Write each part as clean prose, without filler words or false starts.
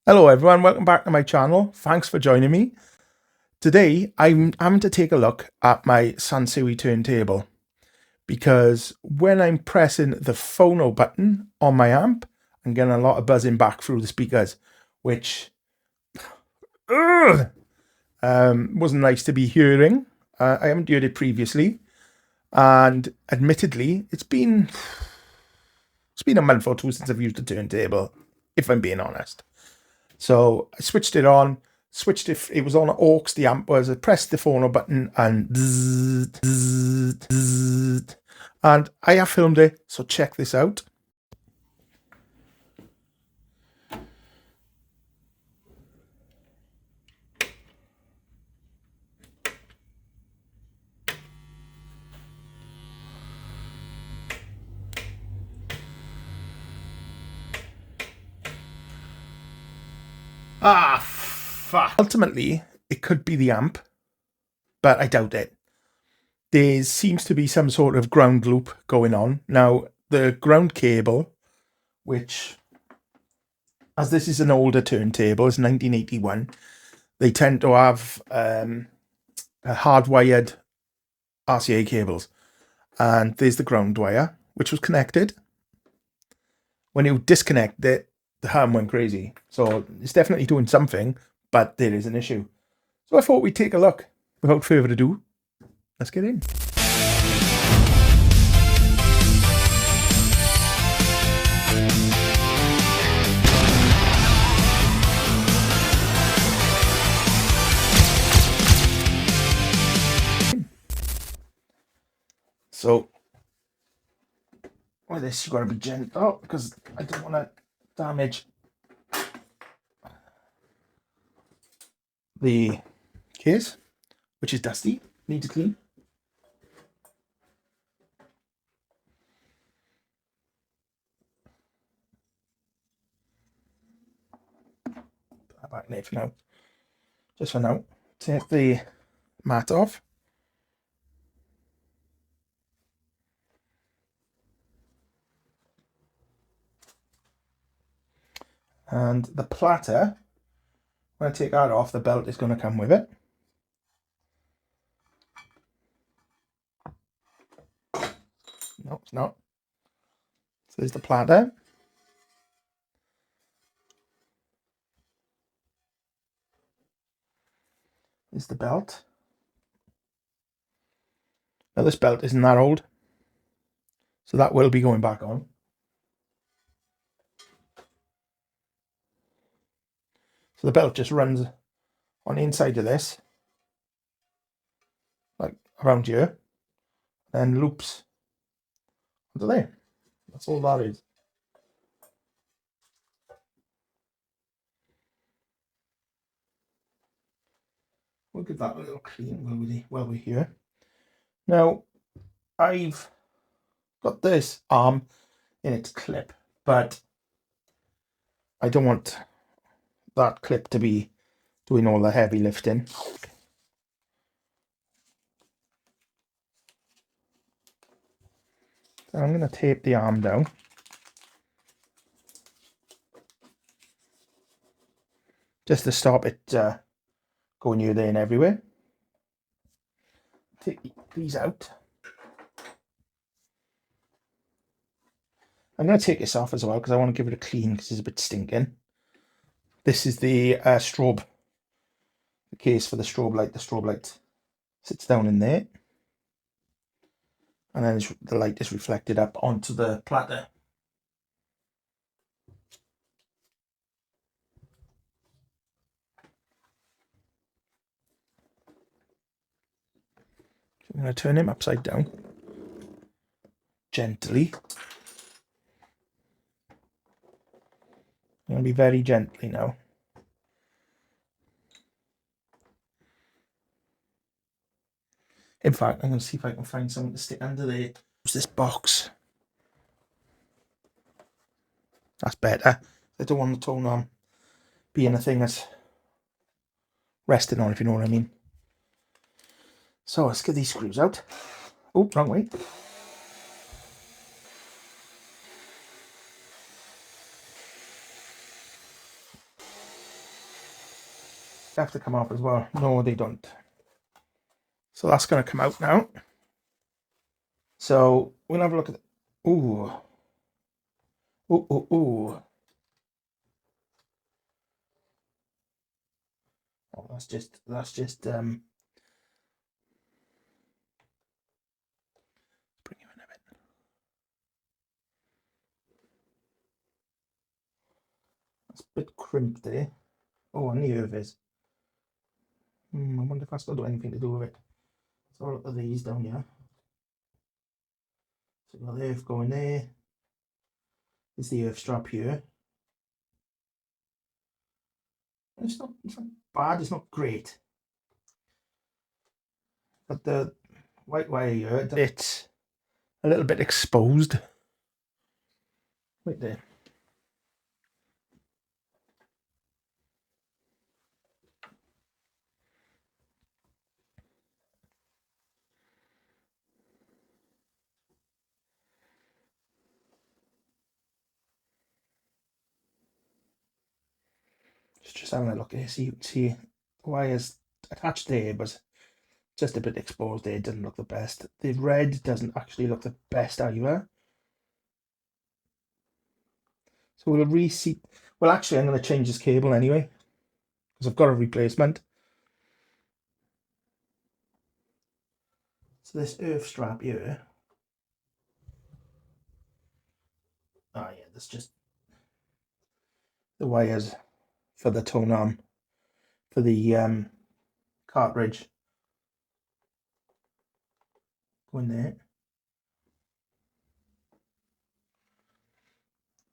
Hello everyone, welcome back to my channel. Thanks for joining me. Today I'm having to take a look at my Sansui turntable because when I'm pressing the phono button on my amp, I'm getting a lot of buzzing back through the speakers, which wasn't nice to be hearing. I haven't heard it previously, and admittedly it's been a month or two since I've used the turntable, if I'm being honest. So I switched it on, it was on aux, the amp was, I pressed the phono button and and I have filmed it, so check this out. Ah, fuck. Ultimately, it could be the amp, but I doubt it. There seems to be some sort of ground loop going on. Now, the ground cable, which, as this is an older turntable, it's 1981, they tend to have hardwired RCA cables. And there's the ground wire, which was connected. When you disconnect it, the ham went crazy. So it's definitely doing something, but there is an issue. So I thought we'd take a look. Without further ado, let's get in. So with this, you've got to be gentle because I don't want to damage the case, which is dusty, needs to clean. Put that back there for now. Just for now. Take the mat off. And the platter, when I take that off, the belt is going to come with it. No, it's not. So there's the platter. There's the belt. Now this belt isn't that old, so that will be going back on. So the belt just runs on the inside of this, like around here, and loops onto there. That's all that is. We'll give that a little clean while we're here. Now, I've got this arm in its clip, but I don't want that clip to be doing all the heavy lifting. So I'm going to tape the arm down. Just to stop it going here, there and everywhere. Take these out. I'm going to take this off as well because I want to give it a clean because it's a bit stinking. This is the strobe, the case for the strobe light. The strobe light sits down in there. And then the light is reflected up onto the platter. So I'm going to turn him upside down. Gently. I'm going to be very gently now. In fact, I'm going to see if I can find something to stick under there. Use this box. That's better. I don't want the tone arm being a thing that's resting on, if you know what I mean. So let's get these screws out. Oh, wrong way. have to come off as well. No, they don't. So that's going to come out now. So we'll have a look at the... Ooh. Ooh, ooh, ooh. Oh, that's just bring him in a bit. That's a bit crimped there. Oh, and the earth is. I wonder if I still do anything to do with it. So I'll look at these down here. So we've got the earth going there. There's the earth strap here. It's not bad, it's not great. But the white wire here, it's a little bit exposed. Right there. Just having a look here, see the wires attached there, but just a bit exposed there. It doesn't look the best. The red doesn't actually look the best either. So we'll reseat. Well, actually, I'm going to change this cable anyway, because I've got a replacement. So this earth strap here. Oh yeah, that's just the wires for the tone arm, for the cartridge. Go in there.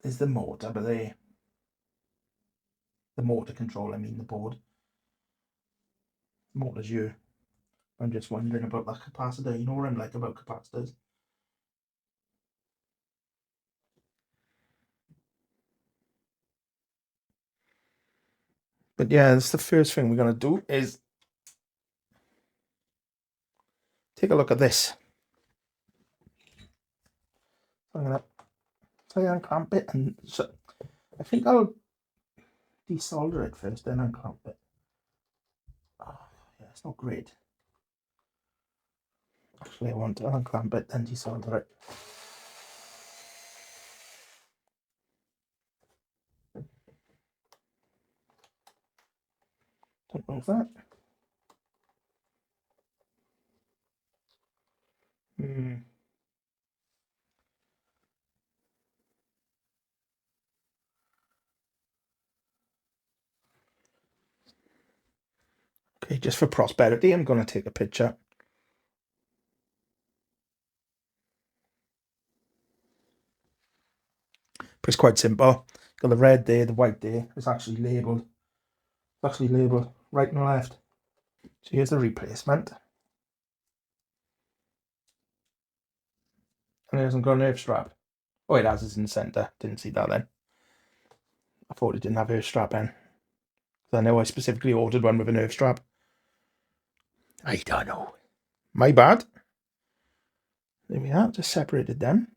There's the motor, but the motor control, I mean the board. The motor's here. I'm just wondering about that capacitor. You know what I'm like about capacitors. But yeah, that's the first thing we're going to do is take a look at this. I'm going to try and unclamp it, and so I think I'll desolder it first, then unclamp it. Oh, yeah, it's not great. Actually, I want to unclamp it, then desolder it. Don't know if that. Okay, just for prosperity, I'm going to take a picture. But it's quite simple. Got the red there, the white there. It's actually labelled. It's actually labelled right and left. So here's the replacement. And it hasn't got an earth strap. Oh, it has, it's in the centre. Didn't see that then. I thought it didn't have earth strap in. I know I specifically ordered one with an earth strap. I don't know. My bad. There we are, just separated them.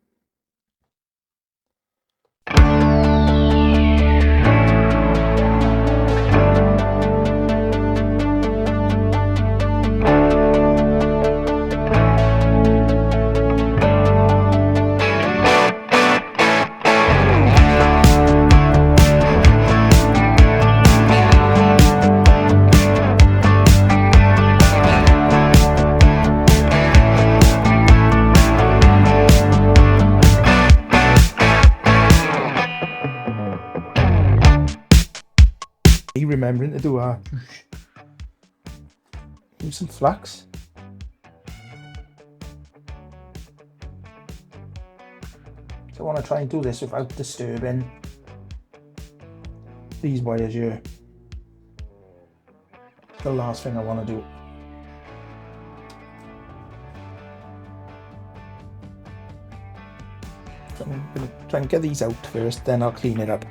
Remembering to do use some flax. So I want to try and do this without disturbing these wires here. It's the last thing I want to do. So I'm going to try and get these out first, then I'll clean it up.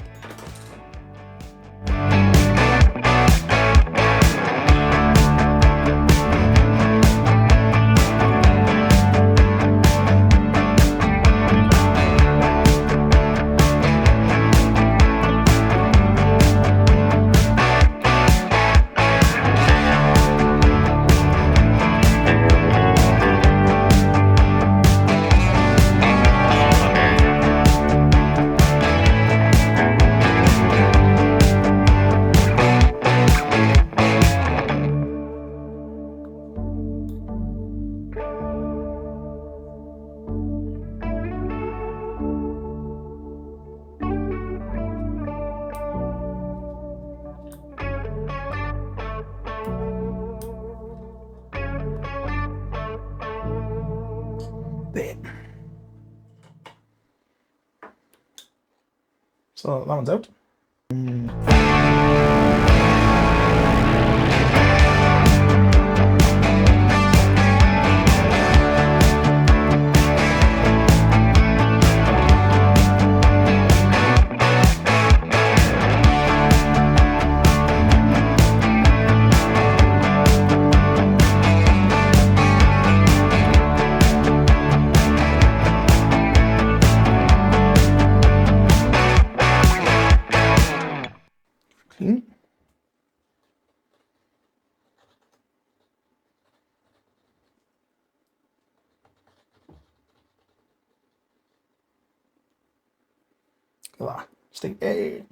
So that one's out. Clean. Stick it.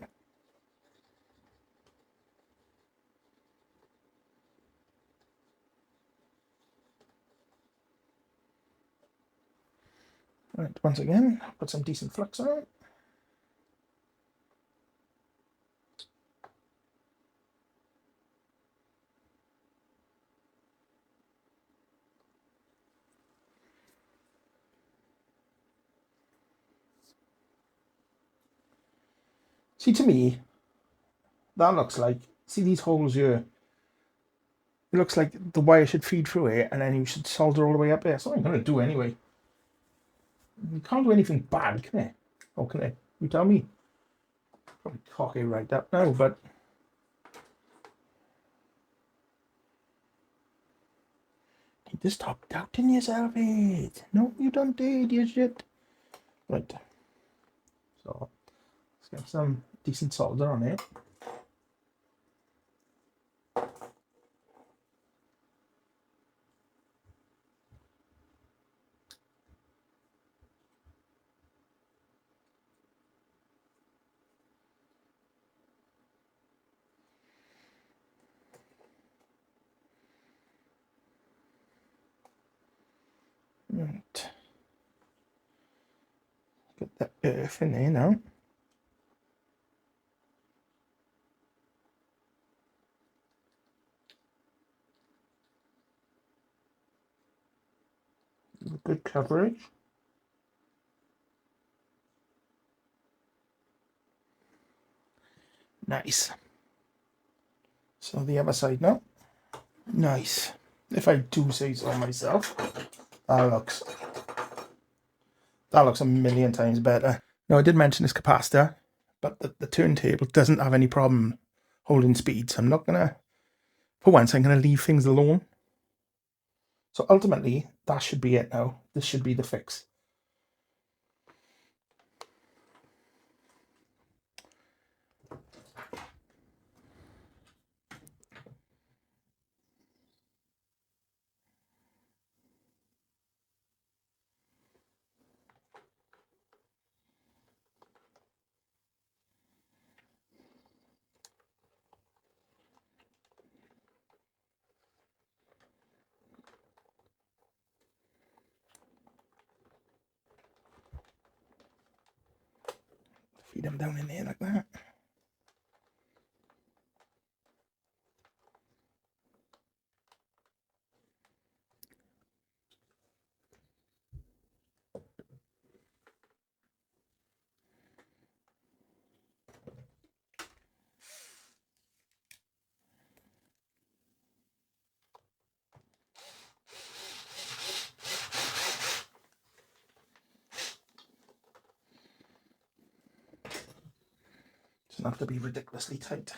Right, once again, put some decent flux on it. See, to me, that looks like, see these holes here? It looks like the wire should feed through it, and then you should solder all the way up there. That's what I'm going to do anyway. You can't do anything bad, can it? Oh, can it? You tell me. Probably cock it right up now, but... You just stop doubting yourself, it. No, you don't did, you shit. Right. So, let's get some decent solder on it. Right. Get that earth in there now. Good coverage. Nice. So the other side now. Nice. If I do say so myself, that looks a million times better. Now I did mention this capacitor, but the turntable doesn't have any problem holding speed, so I'm not gonna, for once I'm gonna leave things alone. So ultimately that should be it now. This should be the fix. Feed them down in there like that. Doesn't have to be ridiculously tight.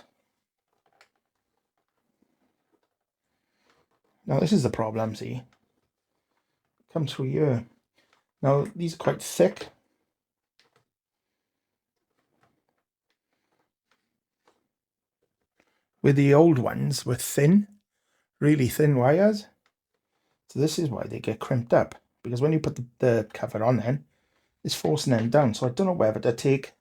Now this is the problem, see? Comes through here. Now these are quite thick. With the old ones were thin, really thin wires. So this is why they get crimped up. Because when you put the cover on then, it's forcing them down. So I don't know whether to take...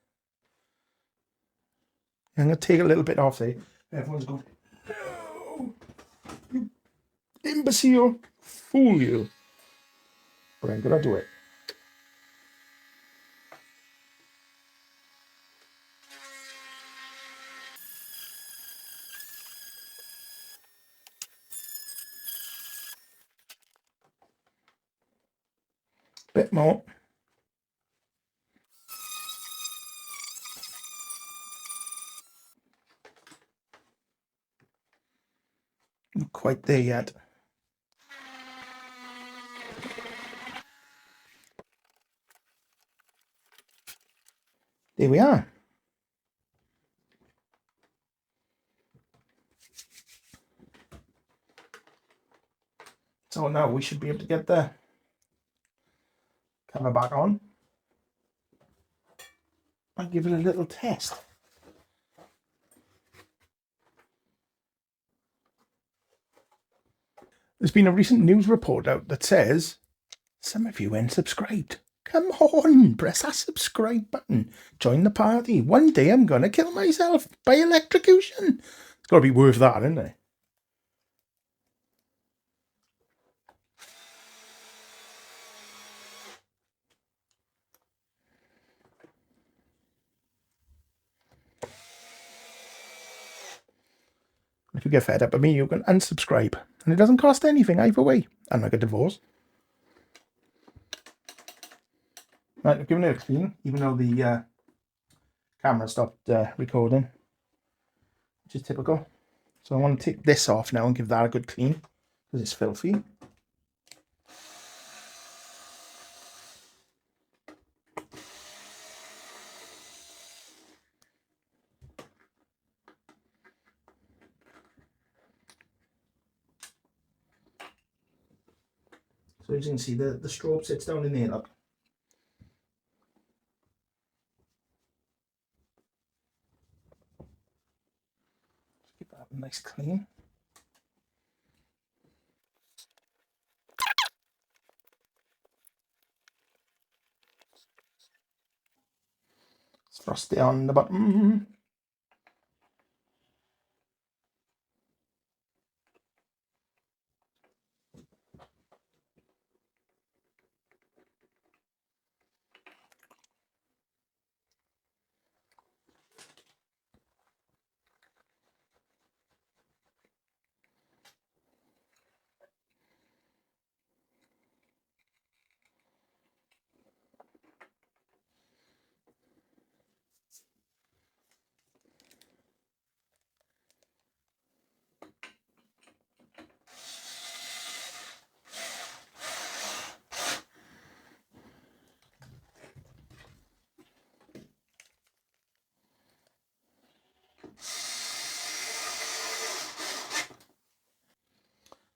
I'm going to take a little bit off there. Everyone's going, no, you imbecile, fool you. But I'm going to do it. Bit more. Not quite there yet. There we are. So now we should be able to get the cover back on. I'll give it a little test. There's been a recent news report out that says some of you ain't subscribed. Come on, press that subscribe button. Join the party. One day I'm going to kill myself by electrocution. It's got to be worth that, isn't it? If you get fed up with me, you can unsubscribe. And it doesn't cost anything either way. Unlike a divorce. Right, I've given it a clean, even though the camera stopped recording, which is typical. So I want to take this off now and give that a good clean, because it's filthy. So as you can see, the strobe sits down in there, look. Give that a nice clean. Let's thrust it on the bottom.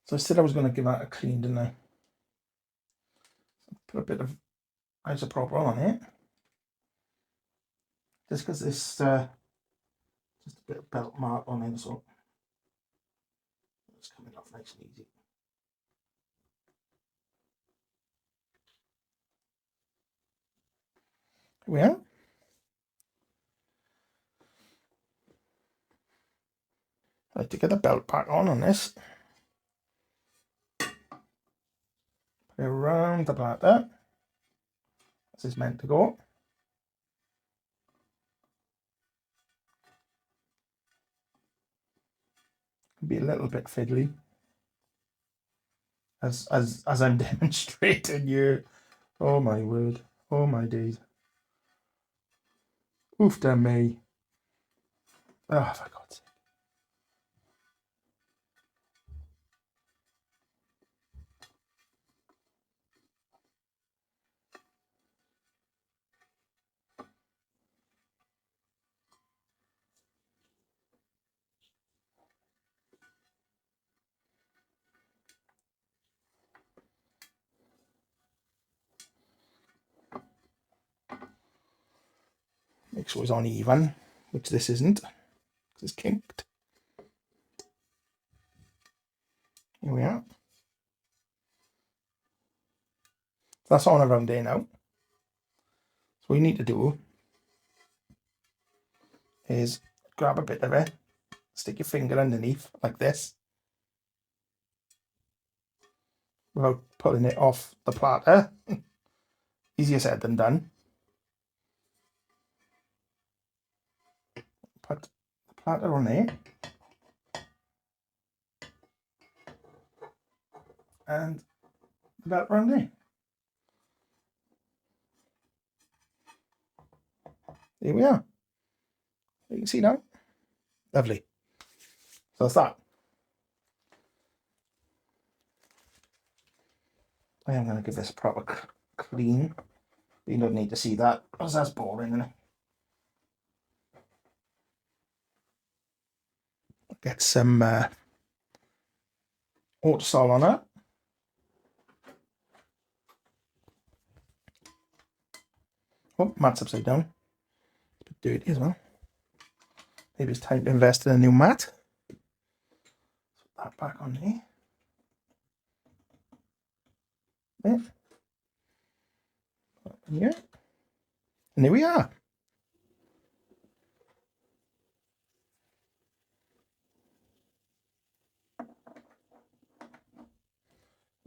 So I said I was going to give that a clean, didn't I? Put a bit of isopropyl on it. Just because this just a bit of belt mark on it, so it's coming off nice and easy. Here we are. I like to get the belt back on this. Put it around the bladder, as it's meant to go. Be a little bit fiddly, as I'm demonstrating here. Oh my word! Oh my days! Oof, damn me! Oh, for God's sake! Make sure it's on even, which this isn't, because it's kinked. Here we are. So that's on around there now. So what you need to do is grab a bit of it, stick your finger underneath like this, without pulling it off the platter. Easier said than done. Put the platter on there. And the belt around there. There we are. You can see now. Lovely. So that's that. I am going to give this a proper clean. You don't need to see that, because that's boring, isn't it? Get some autosol on it. Oh, mat's upside down. It's a bit dirty as well. Maybe it's time to invest in a new mat. Put that back on there. There. Here. And there we are.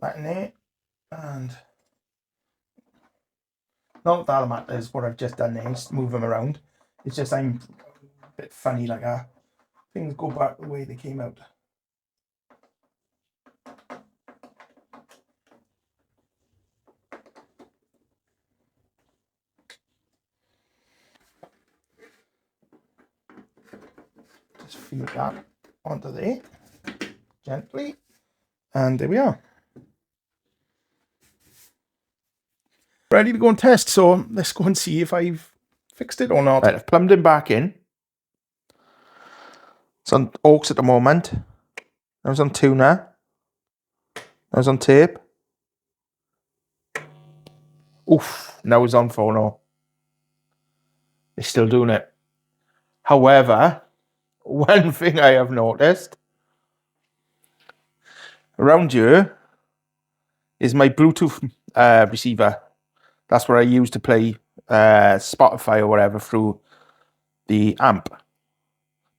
That in there. And not that matters what I've just done there, is move them around. It's just I'm a bit funny like that. Things go back the way they came out. Just feel that onto there, gently. And there we are. Ready to go and test, so let's go and see if I've fixed it or not. Right, I've plumbed him back in. It's on aux at the moment. I was on tuner. I was on tape. Oof, now it's on phono. They're still doing it. However, one thing I have noticed around here is my Bluetooth receiver. That's what I use to play Spotify or whatever through the amp.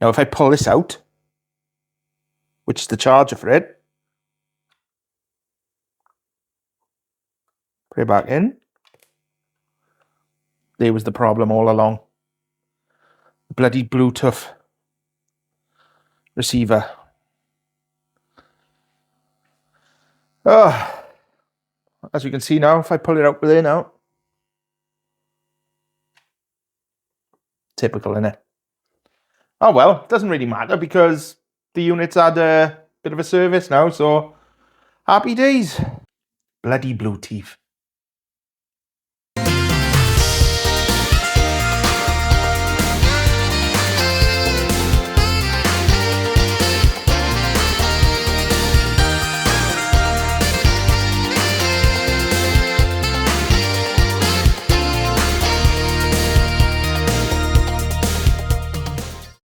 Now, if I pull this out, which is the charger for it, put it back in, there was the problem all along. The bloody Bluetooth receiver. Oh, as you can see now, if I pull it out with there now, typical, innit? Oh well, it doesn't really matter because the unit's had a bit of a service now, so happy days. Bloody blue teeth.